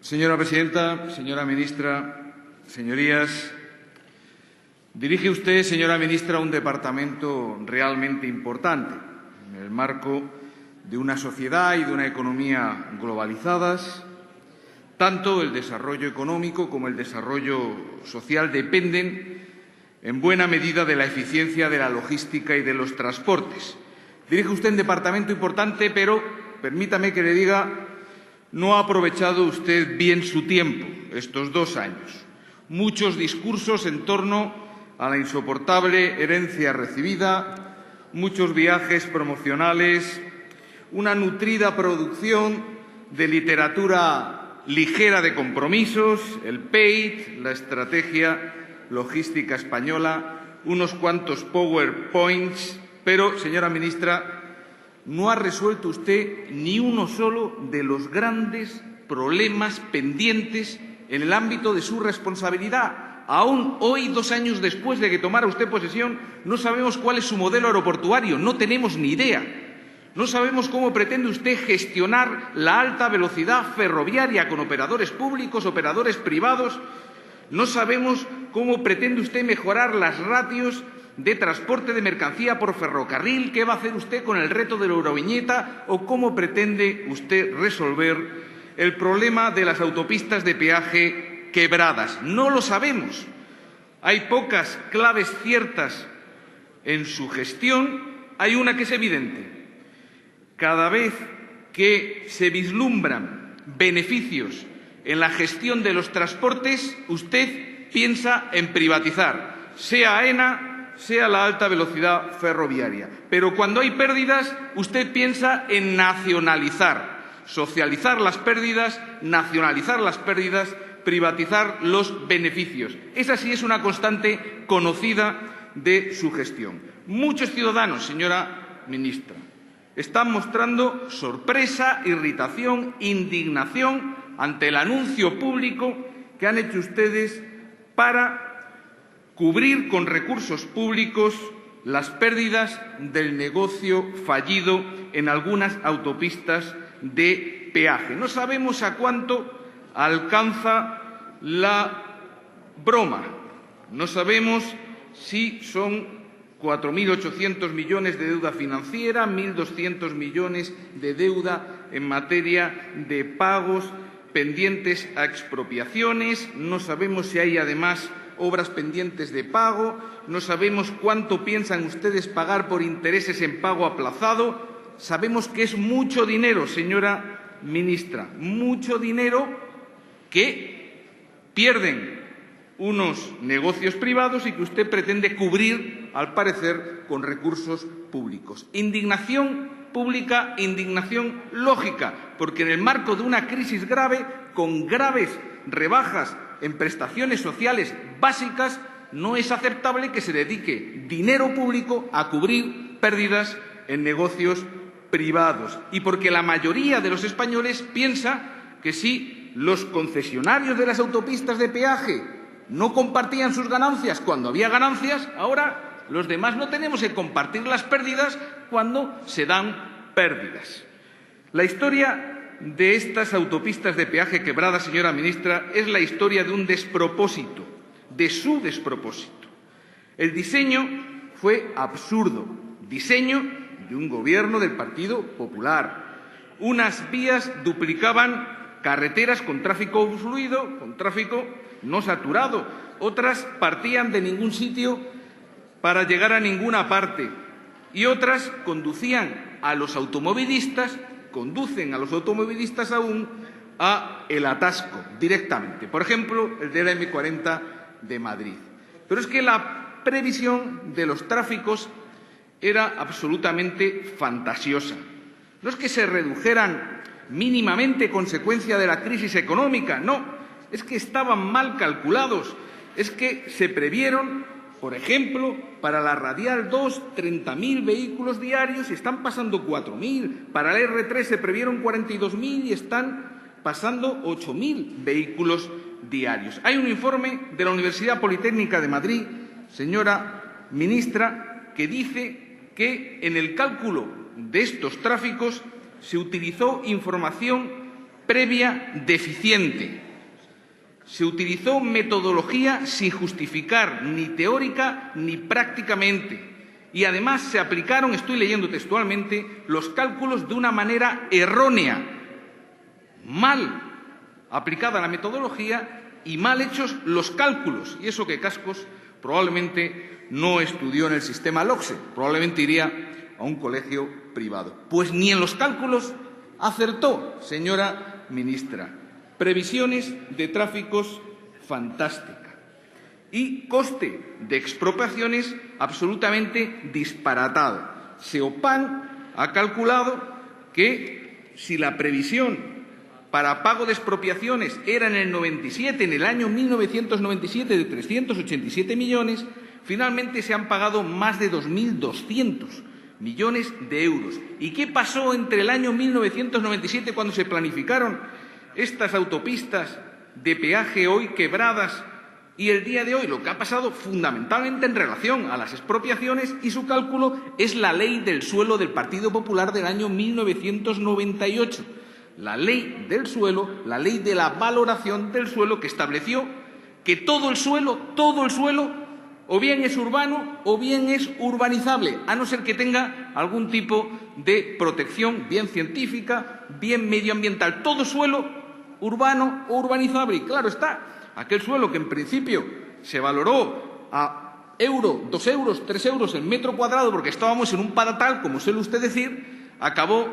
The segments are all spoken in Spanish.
Señora presidenta, señora ministra, señorías, dirige usted, señora ministra, un departamento realmente importante en el marco de una sociedad y de una economía globalizadas. Tanto el desarrollo económico como el desarrollo social dependen en buena medida de la eficiencia de la logística y de los transportes. Dirige usted un departamento importante, pero permítame que le diga, no ha aprovechado usted bien su tiempo estos 2 años. Muchos discursos en torno a la insoportable herencia recibida, muchos viajes promocionales, una nutrida producción de literatura ligera de compromisos, el PEIT, la estrategia logística española, unos cuantos PowerPoints, pero, señora ministra, no ha resuelto usted ni uno solo de los grandes problemas pendientes en el ámbito de su responsabilidad. Aún hoy, 2 años después de que tomara usted posesión, no sabemos cuál es su modelo aeroportuario, no tenemos ni idea. No sabemos cómo pretende usted gestionar la alta velocidad ferroviaria con operadores públicos, operadores privados. No sabemos cómo pretende usted mejorar las ratios de transporte de mercancía por ferrocarril, qué va a hacer usted con el reto de la euroviñeta o cómo pretende usted resolver el problema de las autopistas de peaje quebradas. No lo sabemos. Hay pocas claves ciertas en su gestión. Hay una que es evidente. Cada vez que se vislumbran beneficios en la gestión de los transportes, usted piensa en privatizar, sea AENA, sea la alta velocidad ferroviaria. Pero cuando hay pérdidas, usted piensa en nacionalizar, socializar las pérdidas, nacionalizar las pérdidas, privatizar los beneficios. Esa sí es una constante conocida de su gestión. Muchos ciudadanos, señora ministra, están mostrando sorpresa, irritación, indignación ante el anuncio público que han hecho ustedes para cubrir con recursos públicos las pérdidas del negocio fallido en algunas autopistas de peaje. No sabemos a cuánto alcanza la broma. No sabemos si son 4.800 millones de deuda financiera, 1.200 millones de deuda en materia de pagos pendientes a expropiaciones. No sabemos si hay, además, obras pendientes de pago. No sabemos cuánto piensan ustedes pagar por intereses en pago aplazado. Sabemos que es mucho dinero, señora ministra, mucho dinero que pierden unos negocios privados y que usted pretende cubrir, al parecer, con recursos públicos. Indignación pública, indignación lógica, porque en el marco de una crisis grave, con graves rebajas en prestaciones sociales básicas, no es aceptable que se dedique dinero público a cubrir pérdidas en negocios privados. Y porque la mayoría de los españoles piensa que si los concesionarios de las autopistas de peaje no compartían sus ganancias cuando había ganancias, ahora los demás no tenemos que compartir las pérdidas cuando se dan pérdidas. La historia de estas autopistas de peaje quebradas, señora ministra, es la historia de un despropósito, de su despropósito. El diseño fue absurdo, diseño de un gobierno del Partido Popular. Unas vías duplicaban carreteras con tráfico fluido, con tráfico no saturado. Otras partían de ningún sitio para llegar a ninguna parte. Y otras conducen a los automovilistas aún a el atasco directamente. Por ejemplo, el de la M40 de Madrid. Pero es que la previsión de los tráficos era absolutamente fantasiosa. No es que se redujeran mínimamente consecuencia de la crisis económica, no, es que estaban mal calculados, es que se previeron, por ejemplo, para la Radial 2, 30.000 vehículos diarios y están pasando 4.000, para la R3 se previeron 42.000 y están pasando 8.000 vehículos diarios. Hay un informe de la Universidad Politécnica de Madrid, señora ministra, que dice que en el cálculo de estos tráficos se utilizó información previa deficiente. Se utilizó metodología sin justificar ni teórica ni prácticamente. Y además se aplicaron, estoy leyendo textualmente, los cálculos de una manera errónea. Mal aplicada la metodología y mal hechos los cálculos. Y eso que Cascos probablemente no estudió en el sistema LOCSE, probablemente iría a un colegio privado. Pues ni en los cálculos acertó, señora ministra. Previsiones de tráficos fantásticas y coste de expropiaciones absolutamente disparatado. SEOPAN ha calculado que si la previsión para pago de expropiaciones era en el 97, en el año 1997, de 387 millones, finalmente se han pagado más de 2.200 millones de euros. ¿Y qué pasó entre el año 1997, cuando se planificaron estas autopistas de peaje hoy quebradas, y el día de hoy? Lo que ha pasado fundamentalmente en relación a las expropiaciones y su cálculo es la ley del suelo del Partido Popular del año 1998. La ley del suelo, la ley de la valoración del suelo, que estableció que todo el suelo, o bien es urbano o bien es urbanizable, a no ser que tenga algún tipo de protección, bien científica, bien medioambiental. Todo suelo urbano o urbanizable. Y claro está, aquel suelo que en principio se valoró a euro, 2 euros, 3 euros el metro cuadrado, porque estábamos en un padatal, como suele usted decir, acabó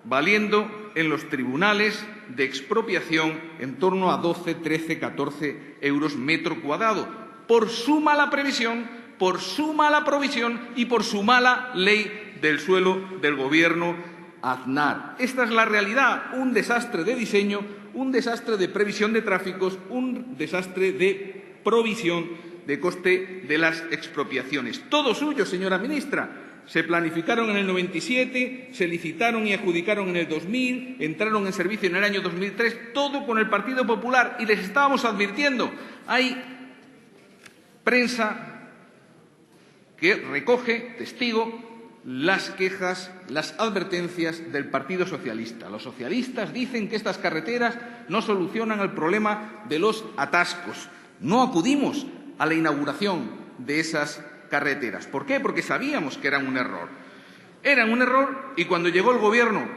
valiendo en los tribunales de expropiación en torno a 12, 13, 14 euros metro cuadrado, por su mala previsión, por su mala provisión y por su mala ley del suelo del Gobierno Aznar. Esta es la realidad, un desastre de diseño, un desastre de previsión de tráficos, un desastre de provisión de coste de las expropiaciones. Todo suyo, señora ministra. Se planificaron en el 97, se licitaron y adjudicaron en el 2000, entraron en servicio en el año 2003, todo con el Partido Popular. Y les estábamos advirtiendo. Hay prensa que recoge, testigo, las quejas, las advertencias del Partido Socialista. Los socialistas dicen que estas carreteras no solucionan el problema de los atascos. No acudimos a la inauguración de esas carreteras. ¿Por qué? Porque sabíamos que eran un error. Eran un error y cuando llegó el Gobierno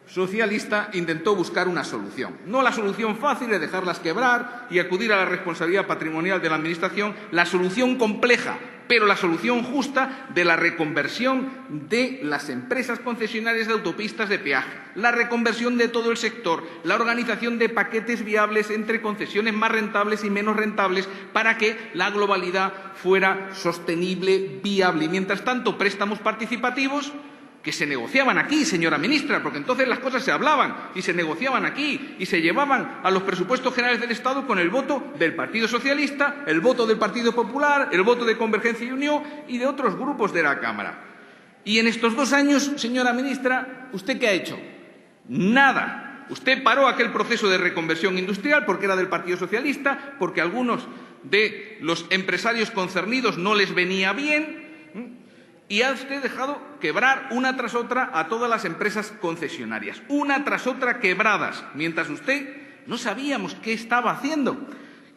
socialista intentó buscar una solución. No la solución fácil de dejarlas quebrar y acudir a la responsabilidad patrimonial de la Administración, la solución compleja, pero la solución justa de la reconversión de las empresas concesionarias de autopistas de peaje, la reconversión de todo el sector, la organización de paquetes viables entre concesiones más rentables y menos rentables para que la globalidad fuera sostenible, viable. Y mientras tanto, préstamos participativos que se negociaban aquí, señora ministra, porque entonces las cosas se hablaban y se negociaban aquí y se llevaban a los presupuestos generales del Estado con el voto del Partido Socialista, el voto del Partido Popular, el voto de Convergencia y Unión y de otros grupos de la Cámara. Y en estos 2 años, señora ministra, ¿usted qué ha hecho? Nada. Usted paró aquel proceso de reconversión industrial porque era del Partido Socialista, porque a algunos de los empresarios concernidos no les venía bien. Y ha usted dejado quebrar una tras otra a todas las empresas concesionarias, una tras otra quebradas, mientras usted no sabíamos qué estaba haciendo.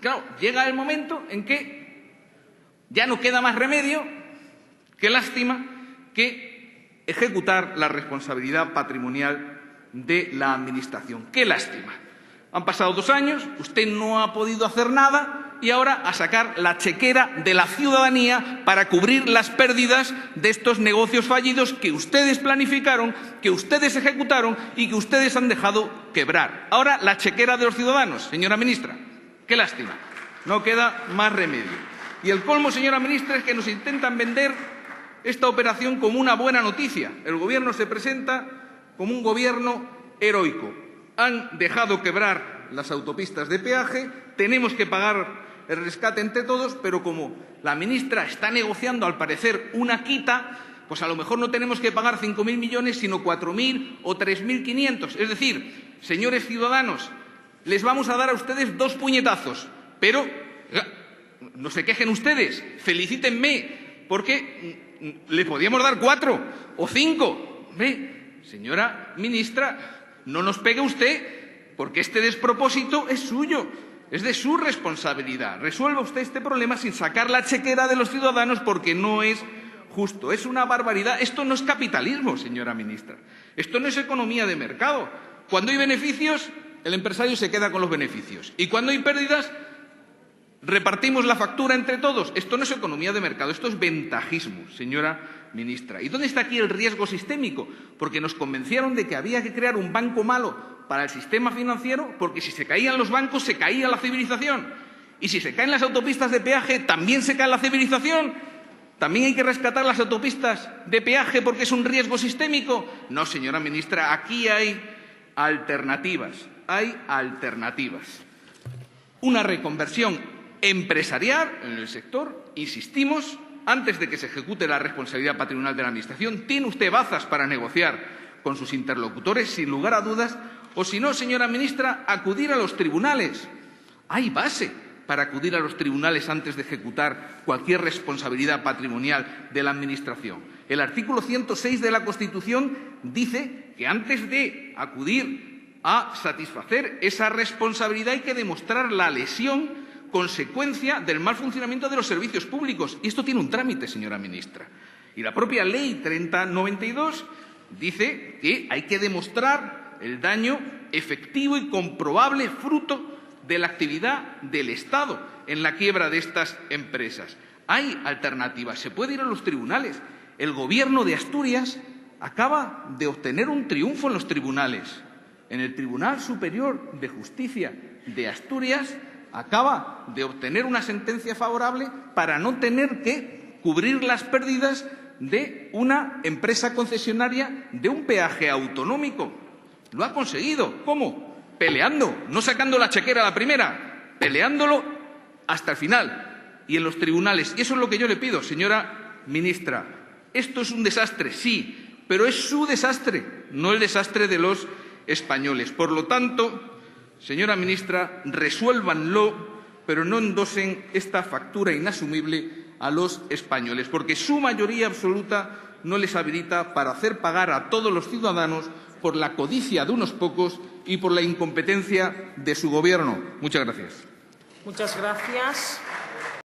Claro, llega el momento en que ya no queda más remedio, qué lástima, que ejecutar la responsabilidad patrimonial de la Administración. Qué lástima. Han pasado 2 años, usted no ha podido hacer nada y ahora a sacar la chequera de la ciudadanía para cubrir las pérdidas de estos negocios fallidos que ustedes planificaron, que ustedes ejecutaron y que ustedes han dejado quebrar. Ahora la chequera de los ciudadanos, señora ministra. Qué lástima. No queda más remedio. Y el colmo, señora ministra, es que nos intentan vender esta operación como una buena noticia. El Gobierno se presenta como un Gobierno heroico. Han dejado quebrar las autopistas de peaje, tenemos que pagar el rescate entre todos, pero como la ministra está negociando, al parecer, una quita, pues a lo mejor no tenemos que pagar 5.000 millones, sino 4.000 o 3.500. Es decir, señores ciudadanos, les vamos a dar a ustedes 2 puñetazos, pero no se quejen ustedes, felicítenme, porque le podíamos dar 4 o 5. Señora ministra, no nos pegue usted, porque este despropósito es suyo, es de su responsabilidad. Resuelva usted este problema sin sacar la chequera de los ciudadanos, porque no es justo. Es una barbaridad. Esto no es capitalismo, señora ministra. Esto no es economía de mercado. Cuando hay beneficios, el empresario se queda con los beneficios. Y cuando hay pérdidas, repartimos la factura entre todos. Esto no es economía de mercado, esto es ventajismo, señora ministra. ¿Y dónde está aquí el riesgo sistémico? Porque nos convencieron de que había que crear un banco malo para el sistema financiero, porque si se caían los bancos, se caía la civilización. Y si se caen las autopistas de peaje, también se cae la civilización. ¿También hay que rescatar las autopistas de peaje porque es un riesgo sistémico? No, señora ministra, aquí hay alternativas. Hay alternativas. Una reconversión empresarial en el sector, insistimos, antes de que se ejecute la responsabilidad patrimonial de la Administración. Tiene usted bazas para negociar con sus interlocutores, sin lugar a dudas, o si no, señora ministra, acudir a los tribunales. Hay base para acudir a los tribunales antes de ejecutar cualquier responsabilidad patrimonial de la Administración. El artículo 106 de la Constitución dice que antes de acudir a satisfacer esa responsabilidad hay que demostrar la lesión consecuencia del mal funcionamiento de los servicios públicos. Y esto tiene un trámite, señora ministra. Y la propia Ley 3092 dice que hay que demostrar el daño efectivo y comprobable fruto de la actividad del Estado en la quiebra de estas empresas. Hay alternativas, se puede ir a los tribunales. El Gobierno de Asturias acaba de obtener un triunfo en los tribunales. En el Tribunal Superior de Justicia de Asturias acaba de obtener una sentencia favorable para no tener que cubrir las pérdidas de una empresa concesionaria de un peaje autonómico. Lo ha conseguido. ¿Cómo? Peleando, no sacando la chequera a la primera, peleándolo hasta el final y en los tribunales. Y eso es lo que yo le pido, señora ministra. Esto es un desastre, sí, pero es su desastre, no el desastre de los españoles. Por lo tanto, señora ministra, resuélvanlo, pero no endosen esta factura inasumible a los españoles, porque su mayoría absoluta no les habilita para hacer pagar a todos los ciudadanos por la codicia de unos pocos y por la incompetencia de su Gobierno. Muchas gracias. Muchas gracias.